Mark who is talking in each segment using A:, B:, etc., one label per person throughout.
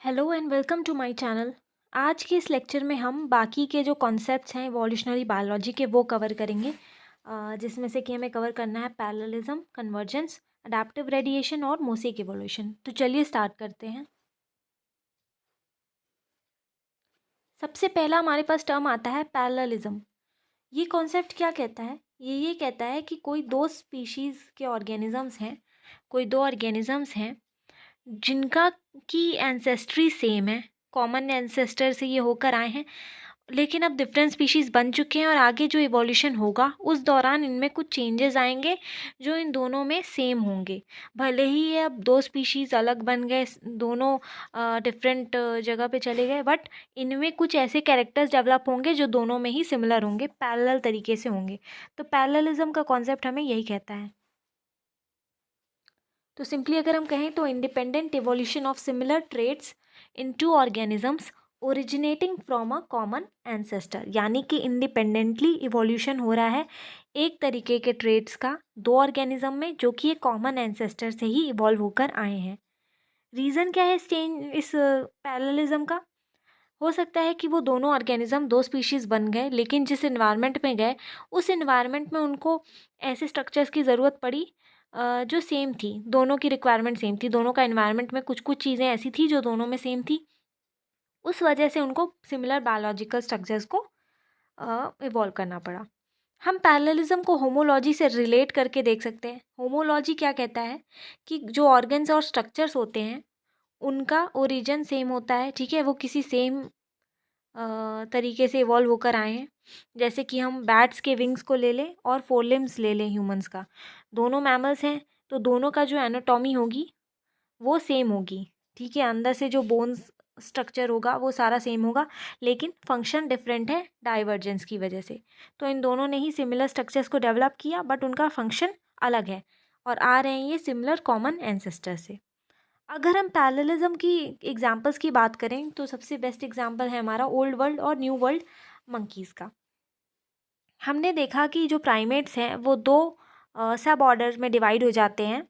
A: Hello and welcome to my channel. आज के इस लेक्चर में हम बाकी के जो कॉन्सेप्ट्स हैं इवोल्यूशनरी बायोलॉजी के वो कवर करेंगे, जिसमें से कि हमें कवर करना है पैरेललिज्म, कन्वर्जेंस, अडैप्टिव रेडिएशन और मोसेक इवोल्यूशन। तो चलिए स्टार्ट करते हैं। सबसे पहला हमारे पास टर्म आता है पैरेललिज्म। ये कॉन्सेप्ट क्या कहता है? ये कहता है कि कोई दो स्पीशीज़ के ऑर्गेनिजम्स हैं, कोई दो ऑर्गेनिजम्स हैं जिनका की एंसेस्ट्री सेम है, कॉमन एंसेस्टर से ये होकर आए हैं, लेकिन अब डिफरेंट स्पीशीज़ बन चुके हैं और आगे जो इवोल्यूशन होगा उस दौरान इनमें कुछ चेंजेस आएंगे जो इन दोनों में सेम होंगे। भले ही ये अब दो स्पीशीज़ अलग बन गए, दोनों डिफरेंट जगह पे चले गए, बट इनमें कुछ ऐसे कैरेक्टर्स डेवलप होंगे जो दोनों में ही सिमिलर होंगे, पैरेलल तरीके से होंगे। तो पैरेललिज्म का कॉन्सेप्ट हमें यही कहता है। तो सिंपली अगर हम कहें तो independent evolution of similar traits in to organisms originating from a common ancestor, यानी कि इंडिपेंडेंटली इवोल्यूशन हो रहा है एक तरीके के ट्रेट्स का दो ऑर्गेनिज्म में जो कि एक कॉमन एंसेस्टर से ही इवॉल्व होकर आए हैं। रीज़न क्या है इस पैरेललिज्म का? हो सकता है कि वो दोनों ऑर्गेनिज्म दो स्पीशीज़ बन गए, लेकिन जिस इन्वायरमेंट में गए उस इन्वायरमेंट में उनको ऐसे स्ट्रक्चर्स की ज़रूरत पड़ी जो सेम थी, दोनों की रिक्वायरमेंट सेम थी, दोनों का इन्वायरमेंट में कुछ कुछ चीज़ें ऐसी थी जो दोनों में सेम थी। उस वजह से उनको सिमिलर बायोलॉजिकल स्ट्रक्चर्स को इवॉल्व करना पड़ा। हम पैरेललिज्म को होमोलॉजी से रिलेट करके देख सकते हैं। होमोलॉजी क्या कहता है कि जो ऑर्गन्स और स्ट्रक्चर्स होते हैं उनका ओरिजिन सेम होता है, ठीक है, वो किसी सेम तरीके से इवॉल्व होकर आए हैं। जैसे कि हम बैट्स के विंग्स को ले लें और फोर लिम्स ले लें ह्यूमंस का, दोनों मैमल्स हैं तो दोनों का जो एनाटॉमी होगी वो सेम होगी, ठीक है, अंदर से जो बोन्स स्ट्रक्चर होगा वो सारा सेम होगा, लेकिन फंक्शन डिफरेंट है डाइवर्जेंस की वजह से। तो इन दोनों ने ही सिमिलर स्ट्रक्चर्स को डेवलप किया बट उनका फंक्शन अलग है और आ रहे हैं ये सिमिलर कॉमन एंसेस्टर से। अगर हम पैरेललिज्म की एग्जांपल्स की बात करें तो सबसे बेस्ट एग्जांपल है हमारा ओल्ड वर्ल्ड और न्यू वर्ल्ड मंकीज़ का। हमने देखा कि जो प्राइमेट्स हैं वो दो सब ऑर्डर्स में डिवाइड हो जाते हैं,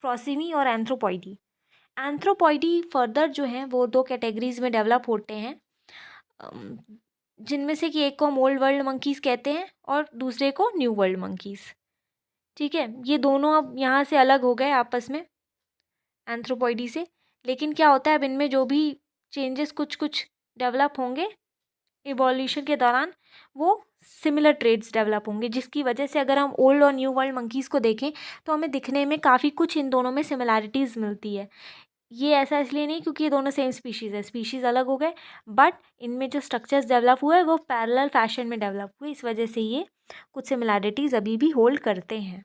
A: प्रोसिमी और एंथ्रोपॉइडी। एंथ्रोपॉइडी फर्दर जो हैं वो दो कैटेगरीज में डेवलप होते हैं, अम, जिनमें से कि एक को हम ओल्ड वर्ल्ड मंकीज़ कहते हैं और दूसरे को न्यू वर्ल्ड मंकीज़। ठीक है, ये दोनों अब यहाँ से अलग हो गए आपस में एंथ्रोपॉइडी से, लेकिन क्या होता है अब इनमें जो भी चेंजेस कुछ कुछ डेवलप होंगे इवोल्यूशन के दौरान वो सिमिलर ट्रेड्स डेवलप होंगे, जिसकी वजह से अगर हम ओल्ड और न्यू वर्ल्ड मंकीज़ को देखें तो हमें दिखने में काफ़ी कुछ इन दोनों में सिमिलैरिटीज़ मिलती है। ये ऐसा इसलिए नहीं क्योंकि ये दोनों सेम स्पीशीज़ है, स्पीशीज़ अलग हो गए बट इनमें जो स्ट्रक्चर्स डेवलप हुए वो पैरेलल फैशन में डेवलप हुए, इस वजह से ये कुछ सिमिलैरिटीज़ अभी भी होल्ड करते हैं।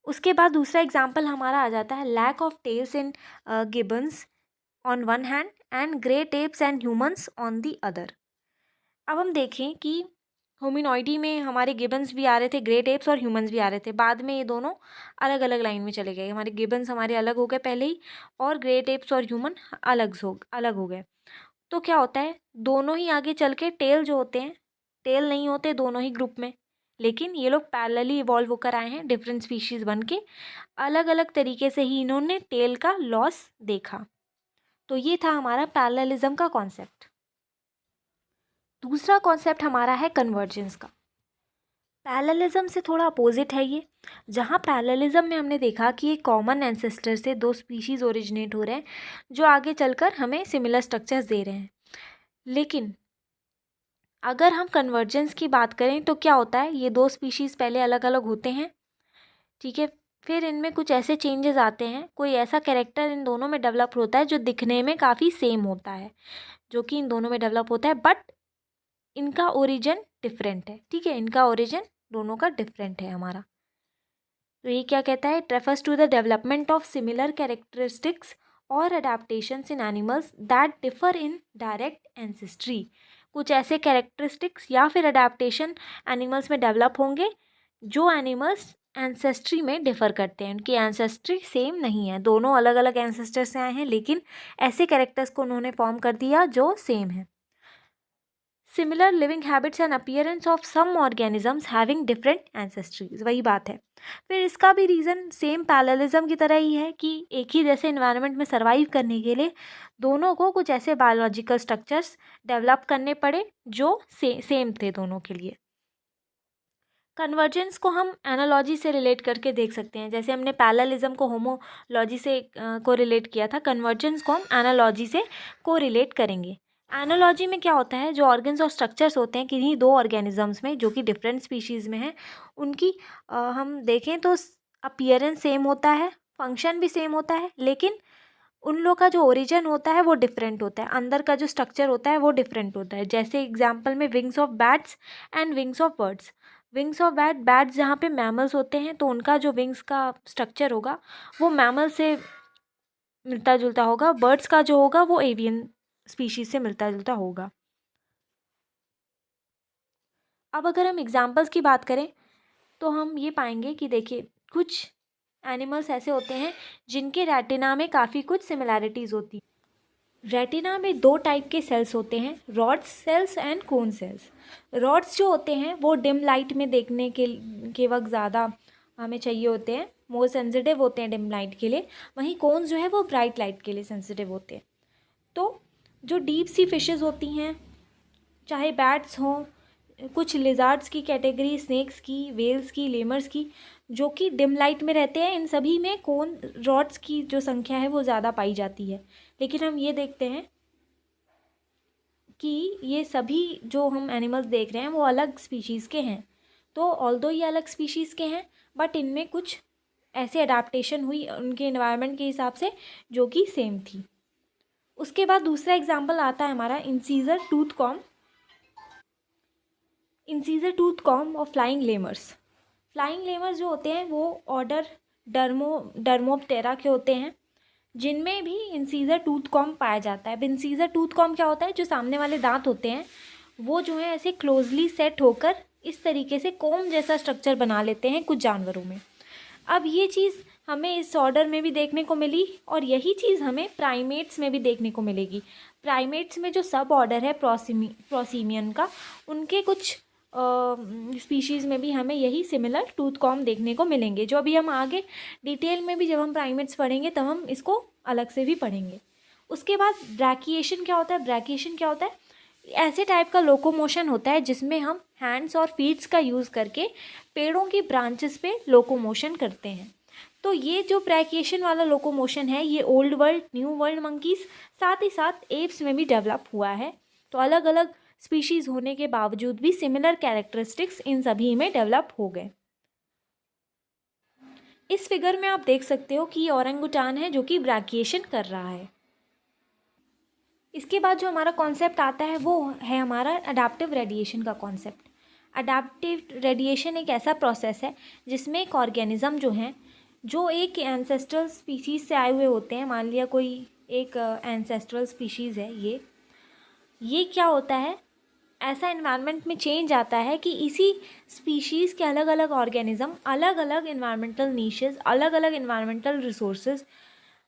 A: उसके बाद दूसरा एग्जाम्पल हमारा आ जाता है lack of tails in gibbons on one hand and great apes and humans on the other. अब हम देखें कि होमिनॉइडी में हमारे गिबन्स भी आ रहे थे, ग्रे टेप्स और ह्यूमंस भी आ रहे थे, बाद में ये दोनों अलग अलग लाइन में चले गए, हमारे गिबन्स हमारे अलग हो गए पहले ही और ग्रे टेप्स और ह्यूमन अलग हो गए। तो क्या होता है दोनों ही आगे चल के टेल जो होते हैं, टेल नहीं होते दोनों ही ग्रुप में, लेकिन ये लोग पैरेलली इवॉल्व होकर आए हैं डिफरेंट स्पीशीज़ बन के, अलग अलग तरीके से ही इन्होंने टेल का लॉस देखा। तो ये था हमारा पैरेललिज्म का कॉन्सेप्ट। दूसरा कॉन्सेप्ट हमारा है कन्वर्जेंस का। पैरेललिज्म से थोड़ा अपोजिट है ये, जहाँ पैरेललिज्म में हमने देखा कि एक कॉमन एंसेस्टर से दो स्पीशीज़ ओरिजिनेट हो रहे हैं जो आगे चलकर हमें सिमिलर स्ट्रक्चर्स दे रहे हैं। लेकिन अगर हम कन्वर्जेंस की बात करें तो क्या होता है, ये दो स्पीशीज़ पहले अलग अलग होते हैं, ठीक है, फिर इनमें कुछ ऐसे चेंजेस आते हैं, कोई ऐसा कैरेक्टर इन दोनों में डेवलप होता है जो दिखने में काफ़ी सेम होता है, जो कि इन दोनों में डेवलप होता है बट इनका ओरिजिन डिफरेंट है, ठीक है, इनका ओरिजिन दोनों का डिफरेंट है हमारा। तो ये क्या कहता है, it refers to the development of similar characteristics और adaptations in animals that differ in direct ancestry. कुछ ऐसे कैरेक्टरिस्टिक्स या फिर अडेप्टेशन एनिमल्स में डेवलप होंगे जो एनिमल्स एंसेस्ट्री में डिफर करते हैं, उनकी एंसेस्ट्री सेम नहीं है, दोनों अलग अलग एंसेस्टर से आए हैं लेकिन ऐसे कैरेक्टर्स को उन्होंने फॉर्म कर दिया जो सेम है। Similar living habits and appearance of some organisms having different ancestries, वही बात है। फिर इसका भी रीज़न सेम पैरेललिज्म की तरह ही है कि एक ही जैसे इन्वायरमेंट में सर्वाइव करने के लिए दोनों को कुछ ऐसे बायोलॉजिकल स्ट्रक्चर्स डेवलप करने पड़े जो सेम थे दोनों के लिए। कन्वर्जेंस को हम एनालॉजी से रिलेट करके देख सकते हैं, जैसे हमने पैरेललिज्म को होमोलॉजी से को रिलेट किया था, कन्वर्जेंस को हम एनालॉजी से को रिलेट करेंगे। एनालॉजी में क्या होता है, जो ऑर्गन्स और स्ट्रक्चर्स होते हैं किन्हीं दो ऑर्गेनिजम्स में जो कि डिफरेंट स्पीशीज़ में हैं, उनकी हम देखें तो अपीयरेंस सेम होता है, फंक्शन भी सेम होता है, लेकिन उन लोग का जो ओरिजिन होता है वो डिफरेंट होता है, अंदर का जो स्ट्रक्चर होता है वो डिफरेंट होता है। जैसे एग्जांपल में wings of bats and wings of birds. Wings of bats जहाँ पे मैमल्स होते हैं तो उनका जो विंग्स का स्ट्रक्चर होगा वो मैमल से मिलता जुलता होगा, बर्ड्स का जो होगा वो एवियन स्पीशीज से मिलता जुलता होगा। अब अगर हम एग्जाम्पल्स की बात करें तो हम ये पाएंगे कि देखिए कुछ एनिमल्स ऐसे होते हैं जिनके रेटिना में काफ़ी कुछ सिमिलैरिटीज़ होती हैं। रेटिना में दो टाइप के सेल्स होते हैं, rods cells and cone cells. Rods जो होते हैं वो डिम लाइट में देखने के वक्त ज़्यादा हमें चाहिए होते हैं, मोर सेंसिटिव होते हैं डिम लाइट के लिए, वहीं कोन्स जो है वो ब्राइट लाइट के लिए सेंसिटिव होते हैं। तो जो डीप सी फिशेज़ होती हैं, चाहे बैट्स हों, कुछ लिजार्ड्स की कैटेगरी, स्नेक्स की, वेल्स की, लेमर्स की, जो कि डिम लाइट में रहते हैं, इन सभी में कोन रॉड्स की जो संख्या है वो ज़्यादा पाई जाती है। लेकिन हम ये देखते हैं कि ये सभी जो हम एनिमल्स देख रहे हैं वो अलग स्पीशीज़ के हैं। तो ऑल्दो ये अलग स्पीशीज़ के हैं बट इनमें कुछ ऐसे अडाप्टेशन हुई उनके एनवायरनमेंट के हिसाब से जो कि सेम थी। उसके बाद दूसरा एग्जाम्पल आता है हमारा इंसीजर टूथ कॉम और फ्लाइंग लेमर्स। फ्लाइंग लेमर्स जो होते हैं वो ऑर्डर डर्मोप्टेरा के होते हैं, जिनमें भी इंसीजर टूथ कॉम पाया जाता है। अब इंसीजर टूथ कॉम क्या होता है, जो सामने वाले दांत होते हैं वो जो है ऐसे क्लोजली सेट होकर इस तरीके से कोम जैसा स्ट्रक्चर बना लेते हैं कुछ जानवरों में। अब ये चीज़ हमें इस ऑर्डर में भी देखने को मिली और यही चीज़ हमें प्राइमेट्स में भी देखने को मिलेगी। प्राइमेट्स में जो सब ऑर्डर है प्रोसीमियन का, उनके कुछ स्पीशीज़ में भी हमें यही सिमिलर टूथ कॉम देखने को मिलेंगे, जो अभी हम आगे डिटेल में भी जब हम प्राइमेट्स पढ़ेंगे तब हम इसको अलग से भी पढ़ेंगे। उसके बाद ब्रैकिएशन क्या होता है। ब्रैकिएशन क्या होता है, ऐसे टाइप का लोकोमोशन होता है जिसमें हम हैंड्स और फीट्स का यूज़ करके पेड़ों की ब्रांचेस पे लोकोमोशन करते हैं। तो ये जो ब्रैकिएशन वाला लोकोमोशन है ये old world, new world monkeys, साथ ही साथ एप्स में भी डेवलप हुआ है। तो अलग अलग स्पीशीज़ होने के बावजूद भी सिमिलर कैरेक्टरिस्टिक्स इन सभी में डेवलप हो गए। इस फिगर में आप देख सकते हो कि ये ओरंगुटान है जो कि ब्रैकिएशन कर रहा है। इसके बाद जो हमारा कॉन्सेप्ट आता है वो है हमारा अडैप्टिव रेडिएशन का कॉन्सेप्ट। अडैप्टिव रेडिएशन एक ऐसा प्रोसेस है जिसमें एक ऑर्गेनिज्म जो है, जो एक एंसेस्ट्रल स्पीशीज़ से आए हुए होते हैं, मान लिया कोई एक एंसेस्ट्रल स्पीशीज़ है, ये क्या होता है, ऐसा इन्वायरमेंट में चेंज आता है कि इसी स्पीशीज़ के अलग अलग ऑर्गेनिज्म अलग अलग इन्वायरमेंटल नीशेस, अलग अलग इन्वायरमेंटल रिसोर्सेज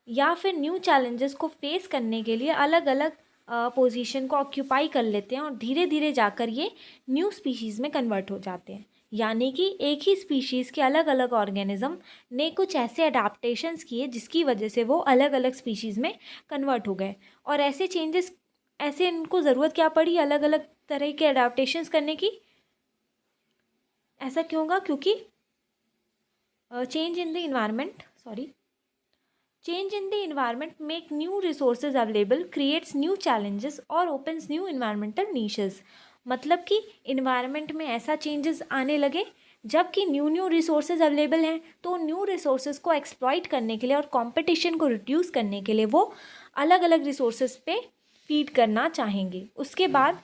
A: या फिर न्यू चैलेंजेस को फेस करने के लिए अलग अलग पोजीशन को ऑक्यूपाई कर लेते हैं और धीरे धीरे जाकर ये न्यू स्पीशीज़ में कन्वर्ट हो जाते हैं। यानी कि एक ही स्पीशीज़ के अलग अलग ऑर्गेनिज्म ने कुछ ऐसे अडाप्टेशंस किए जिसकी वजह से वो अलग अलग स्पीशीज़ में कन्वर्ट हो गए। और ऐसे चेंजेस, ऐसे इनको ज़रूरत क्या पड़ी अलग अलग तरह के अडाप्टेशंस करने की, ऐसा क्यों होगा, क्योंकि change in the environment make new resources available, creates new challenges और opens new environmental niches। मतलब कि इन्वायरमेंट में ऐसा चेंजेस आने लगे जबकि न्यू रिसोर्सेज अवेलेबल हैं, तो न्यू रिसोर्सेज को एक्सप्लॉइट करने के लिए और कंपटीशन को रिड्यूस करने के लिए वो अलग अलग रिसोर्सेज पे फीड करना चाहेंगे। उसके बाद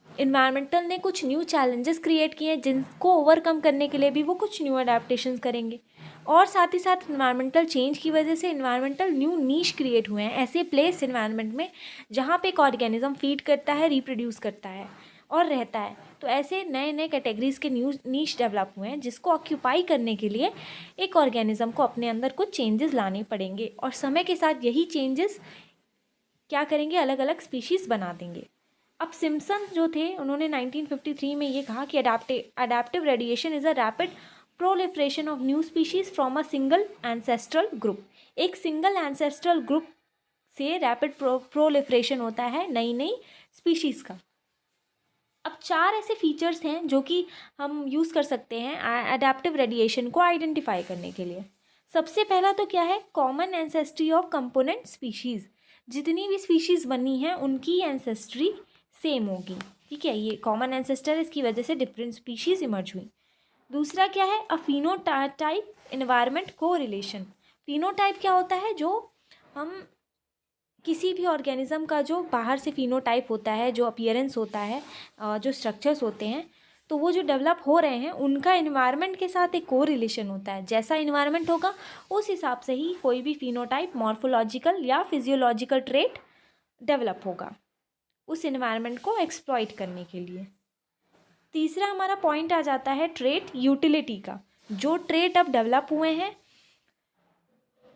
A: इन्वायरमेंटल ने कुछ न्यू चैलेंजेस क्रिएट किए जिनको ओवरकम करने के लिए भी वो कुछ न्यू अडेप्टेशंस करेंगे। और साथ ही साथ इन्वायरमेंटल चेंज की वजह से इन्वायरमेंटल न्यू नीश क्रिएट हुए हैं, ऐसे प्लेस इन्वायरमेंट में जहाँ पे एक ऑर्गेनिज्म फीड करता है, रिप्रोड्यूस करता है और रहता है। तो ऐसे नए नए कैटेगरीज के न्यू नीश डेवलप हुए हैं जिसको ऑक्यूपाई करने के लिए एक ऑर्गेनिज्म को अपने अंदर कुछ चेंजेस लाने पड़ेंगे और समय के साथ यही चेंजेस क्या करेंगे, अलग अलग स्पीशीज़ बना देंगे। अब सिम्पसन जो थे उन्होंने 1953 में ये कहा कि adaptive radiation is a rapid proliferation of new species from a single ancestral group. एक सिंगल एंसेस्ट्रल ग्रुप से रैपिड प्रोलिफरेशन होता है नई नई स्पीशीज़ का। अब चार ऐसे फीचर्स हैं जो कि हम यूज़ कर सकते हैं अडेप्टिव रेडिएशन को आइडेंटिफाई करने के लिए। सबसे पहला तो क्या है, common ancestry of component species. जितनी भी स्पीशीज़ बनी हैं उनकी एंसेस्ट्री सेम होगी, ठीक है। ये कॉमन एंसेस्टर, इसकी वजह से डिफरेंट स्पीशीज़ इमर्ज हुई। दूसरा क्या है, अ फिनोटाइप एनवायरनमेंट को रिलेशन। फिनोटाइप क्या होता है, जो हम किसी भी ऑर्गेनिज्म का जो बाहर से फिनोटाइप होता है, जो अपीयरेंस होता है, जो स्ट्रक्चर्स होते हैं, तो वो जो डेवलप हो रहे हैं उनका इन्वायरमेंट के साथ एक को रिलेशन होता है। जैसा इन्वायरमेंट होगा उस हिसाब से ही कोई भी फिनोटाइप, मॉर्फोलॉजिकल या फिजियोलॉजिकल ट्रेट डेवलप होगा उस इन्वायरमेंट को एक्सप्लॉइट करने के लिए। तीसरा हमारा पॉइंट आ जाता है ट्रेट यूटिलिटी का। जो ट्रेट अब डेवलप हुए हैं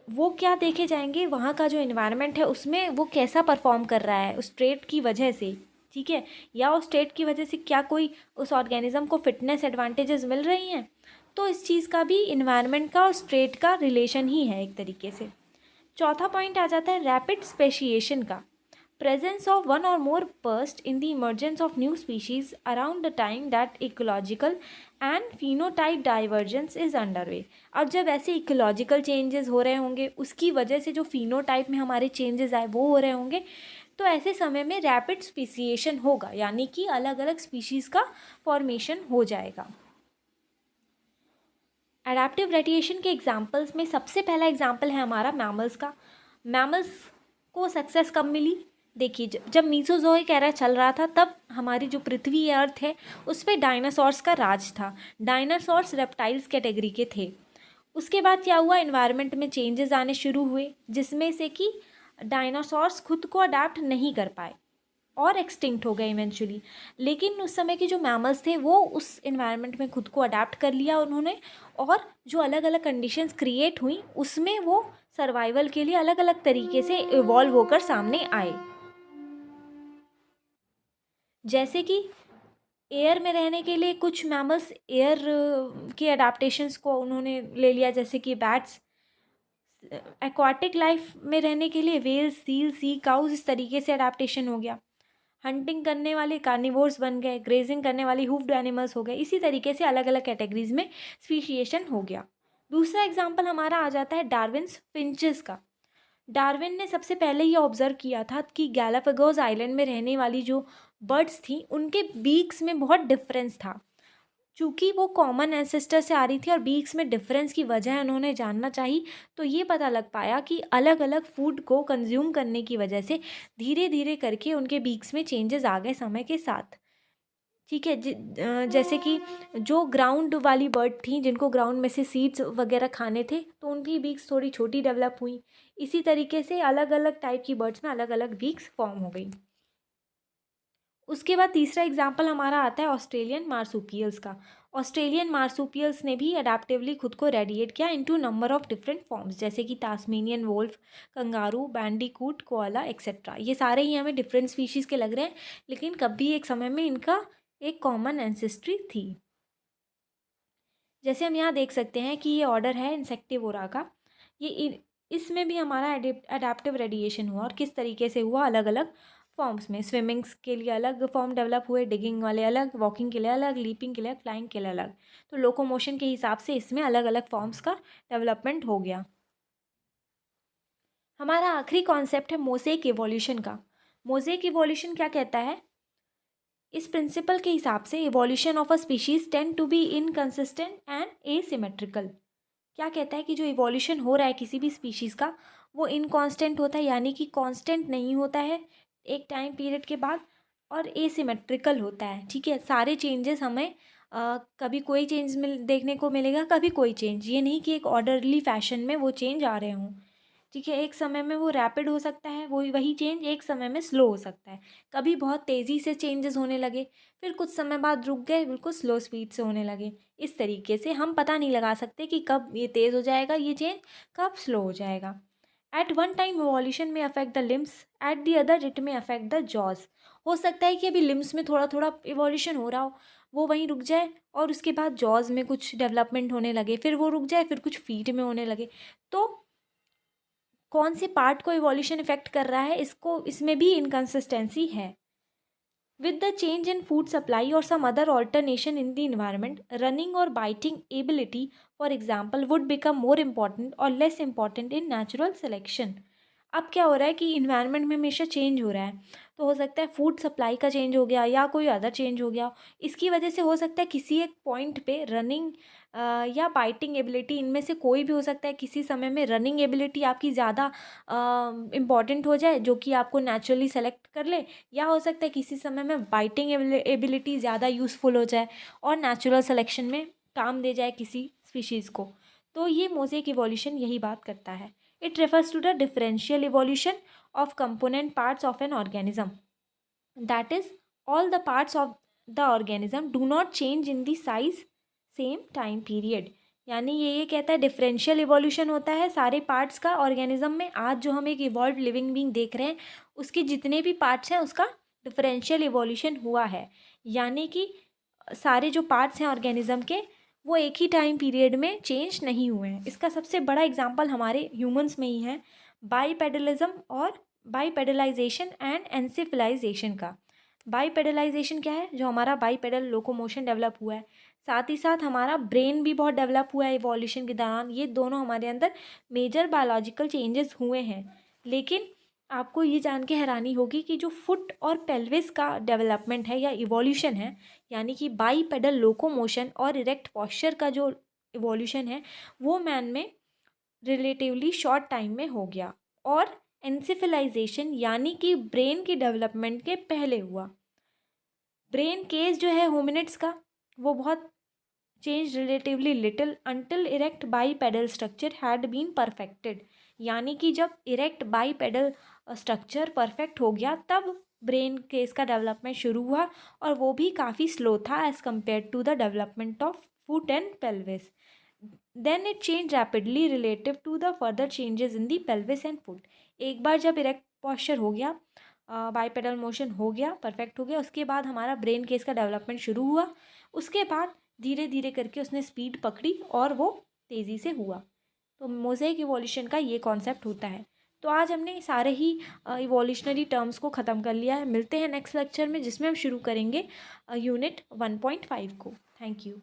A: वो क्या देखे जाएंगे, वहाँ का जो इन्वायरमेंट है उसमें वो कैसा परफॉर्म कर रहा है उस ट्रेट की वजह से, ठीक है, या उस ट्रेट की वजह से क्या कोई उस ऑर्गेनिज्म को फिटनेस एडवांटेजेस मिल रही हैं। तो इस चीज़ का भी इन्वायरमेंट का उस ट्रेट का रिलेशन ही है एक तरीके से। चौथा पॉइंट आ जाता है रैपिड स्पेशिएशन का। presence of one or more burst in the emergence of new species around the time that ecological and phenotype divergence is underway। अब जब ऐसे इकोलॉजिकल चेंजेस हो रहे होंगे उसकी वजह से जो फिनोटाइप में हमारे चेंजेस आए वो हो रहे होंगे, तो ऐसे समय में रैपिड स्पीसिएशन होगा, यानी कि अलग अलग स्पीशीज़ का फॉर्मेशन हो जाएगा। एडेप्टिव रेडिएशन के एग्जाम्पल्स में सबसे पहला एग्जाम्पल है हमारा मैमल्स का। मैमल्स को सक्सेस कब मिली, देखिए जब मीसोजोइक एरा चल रहा था तब हमारी जो पृथ्वी है, अर्थ है, उस पर डायनासोर्स का राज था। डायनासोर्स रेप्टाइल्स कैटेगरी के थे। उसके बाद क्या हुआ, एनवायरनमेंट में चेंजेस आने शुरू हुए जिसमें से कि डायनासोर्स खुद को अडाप्ट नहीं कर पाए और एक्सटिंक्ट हो गए इवेंचुअली। लेकिन उस समय के जो मैमल्स थे वो उस इन्वायरमेंट में खुद को अडाप्ट कर लिया उन्होंने, और जो अलग अलग कंडीशंस क्रिएट हुई उसमें वो सर्वाइवल के लिए अलग अलग तरीके से इवॉल्व होकर सामने आए। जैसे कि एयर में रहने के लिए कुछ मैमल्स एयर के अडाप्टेशंस को उन्होंने ले लिया, जैसे कि बैट्स। एक्वाटिक लाइफ में रहने के लिए वेल्स, सील, सी काउज, इस तरीके से अडाप्टेशन हो गया। हंटिंग करने वाले कार्निवोर्स बन गए, ग्रेजिंग करने वाली हुफ्ड एनिमल्स हो गए। इसी तरीके से अलग अलग कैटेगरीज में स्पीशिएशन हो गया। दूसरा एग्जाम्पल हमारा आ जाता है डार्विन्स फिंचेस का। डार्विन ने सबसे पहले ये ऑब्जर्व किया था कि गैलापागोस आइलैंड में रहने वाली जो बर्ड्स थी उनके बीक्स में बहुत डिफरेंस था। चूँकि वो कॉमन एंसेस्टर से आ रही थी और बीक्स में डिफरेंस की वजह उन्होंने जानना चाहिए, तो ये पता लग पाया कि अलग अलग फूड को कंज्यूम करने की वजह से धीरे धीरे करके उनके बीक्स में चेंजेस आ गए समय के साथ, ठीक है। जैसे कि जो ग्राउंड वाली बर्ड थी जिनको ग्राउंड में से सीड्स वगैरह खाने थे तो उनकी बीक्स थोड़ी छोटी डेवलप हुई। इसी तरीके से अलग अलग टाइप की बर्ड्स में अलग अलग बीक्स फॉर्म हो गई। उसके बाद तीसरा एग्जाम्पल हमारा आता है ऑस्ट्रेलियन मार्सूपियल्स का। ऑस्ट्रेलियन मार्सूपियल्स ने भी अडेप्टिवली खुद को रेडिएट किया into number of different forms, जैसे कि Tasmanian wolf, kangaroo, bandicoot, koala etcetera. ये सारे ही हमें डिफरेंट स्पीशीज़ के लग रहे हैं, लेकिन कभी एक समय में इनका एक कॉमन एंसेस्ट्री थी। जैसे हम यहाँ देख सकते हैं कि ये ऑर्डर है इंसेक्टिवोरा का। इसमें भी हमारा अडेप्टिव रेडिएशन हुआ, और किस तरीके से हुआ, अलग अलग फॉर्म्स में। स्विमिंग्स के लिए अलग फॉर्म डेवलप हुए, डिगिंग वाले अलग, वॉकिंग के लिए अलग, लीपिंग के लिए अलग, फ्लाइंग के लिए अलग। तो लोकोमोशन के हिसाब से इसमें अलग अलग फॉर्म्स का डेवलपमेंट हो गया। हमारा आखिरी कॉन्सेप्ट है मोज़ेक इवोल्यूशन का। मोज़ेक इवोल्यूशन क्या कहता है, इस प्रिंसिपल के हिसाब से evolution of a species tend to be inconsistent and asymmetrical. क्या कहता है कि जो इवोल्यूशन हो रहा है किसी भी स्पीशीज़ का वो इनकांस्टेंट होता है, यानी कि कांस्टेंट नहीं होता है एक टाइम पीरियड के बाद, और एसिमेट्रिकल होता है, ठीक है। सारे चेंजेस हमें कभी कोई चेंज देखने को मिलेगा, कभी कोई चेंज, ये नहीं कि एक ऑर्डरली फैशन में वो चेंज आ रहे हों, ठीक है। एक समय में वो रैपिड हो सकता है, वही चेंज एक समय में स्लो हो सकता है। कभी बहुत तेज़ी से चेंजेस होने लगे, फिर कुछ समय बाद रुक गए, बिल्कुल स्लो स्पीड से होने लगे। इस तरीके से हम पता नहीं लगा सकते कि कब ये तेज़ हो जाएगा ये चेंज, कब स्लो हो जाएगा। एट वन टाइम इवोल्यूशन में affect the limbs, at the other it में अफेक्ट द जॉज। हो सकता है कि अभी लिम्स में थोड़ा थोड़ा इवोल्यूशन हो रहा हो, वो वहीं रुक जाए और उसके बाद जॉज में कुछ डेवलपमेंट होने लगे, फिर वो रुक जाए, फिर कुछ फीट में होने लगे। तो कौन से पार्ट को इवोल्यूशन इफेक्ट कर रहा है, इसको इसमें भी इनकन्सिस्टेंसी है। With the change in food supply or some other alternation in the environment, running or biting ability, for example, would become more important or less important in natural selection. अब क्या हो रहा है कि इन्वायरमेंट में हमेशा change हो रहा है, तो हो सकता है फूड सप्लाई का चेंज हो गया या कोई अदर चेंज हो गया। इसकी वजह से हो सकता है किसी एक पॉइंट पे रनिंग या बाइटिंग एबिलिटी, इनमें से कोई भी हो सकता है। किसी समय में रनिंग एबिलिटी आपकी ज़्यादा इम्पॉर्टेंट हो जाए, जो कि आपको नेचुरली सेलेक्ट कर ले, या हो सकता है किसी समय में बाइटिंग एबिलिटी ज़्यादा यूज़फुल हो जाए और नेचुरल सिलेक्शन में काम दे जाए किसी स्पीशीज़ को। तो ये मोज़ेक इवोल्यूशन यही बात करता है। It refers to the differential evolution of component parts of an organism, that is all the parts of the organism do not change in the size same time period. यानी ये कहता है differential evolution होता है सारे parts का organism में। आज जो हम एक इवॉल्व लिविंग बीइंग देख रहे हैं, उसके जितने भी पार्ट्स हैं उसका डिफरेंशियल इवोल्यूशन हुआ है। यानी कि सारे जो पार्ट्स हैं ऑर्गेनिज्म के, वो एक ही टाइम पीरियड में चेंज नहीं हुए हैं। इसका सबसे बड़ा एग्जांपल हमारे ह्यूमंस में ही है, बाईपेडलिज्म और बाईपेडलाइजेशन एंड एनसेफलाइजेशन का। बाईपेडलाइजेशन क्या है, जो हमारा बाईपेडल लोकोमोशन डेवलप हुआ है, साथ ही साथ हमारा ब्रेन भी बहुत डेवलप हुआ है इवोल्यूशन के दौरान। ये दोनों हमारे अंदर मेजर बायोलॉजिकल चेंजेस हुए हैं। लेकिन आपको ये जान के हैरानी होगी कि जो फुट और पेल्विस का डेवलपमेंट है या इवोल्यूशन है, यानी कि बाईपेडल लोकोमोशन और इरेक्ट पॉस्चर का जो इवोल्यूशन है, वो मैन में रिलेटिवली शॉर्ट टाइम में हो गया, और एनसेफलाइजेशन यानी कि ब्रेन की डेवलपमेंट के पहले हुआ। ब्रेन केस जो है होमिनिड्स का, वो बहुत change relatively little until erect bipedal structure had been perfected. यानी कि जब इरेक्ट बाईपेडल स्ट्रक्चर परफेक्ट हो गया, तब ब्रेन केस का डेवलपमेंट शुरू हुआ, और वो भी काफ़ी स्लो था as compare to the development of foot and pelvis. Then it change rapidly relative to the further changes in the pelvis and foot. एक बार जब इरेक्ट पॉस्चर हो गया, बाईपेडल मोशन हो गया, परफेक्ट हो गया, उसके बाद हमारा ब्रेन केस का डेवलपमेंट शुरू हुआ। उसके बाद धीरे धीरे करके उसने स्पीड पकड़ी और वो तेज़ी से हुआ। तो मोज़ेक इवोल्यूशन का ये कॉन्सेप्ट होता है। तो आज हमने सारे ही इवोल्यूशनरी टर्म्स को ख़त्म कर लिया है। मिलते हैं नेक्स्ट लेक्चर में, जिसमें हम शुरू करेंगे यूनिट 1.5 को। Thank you.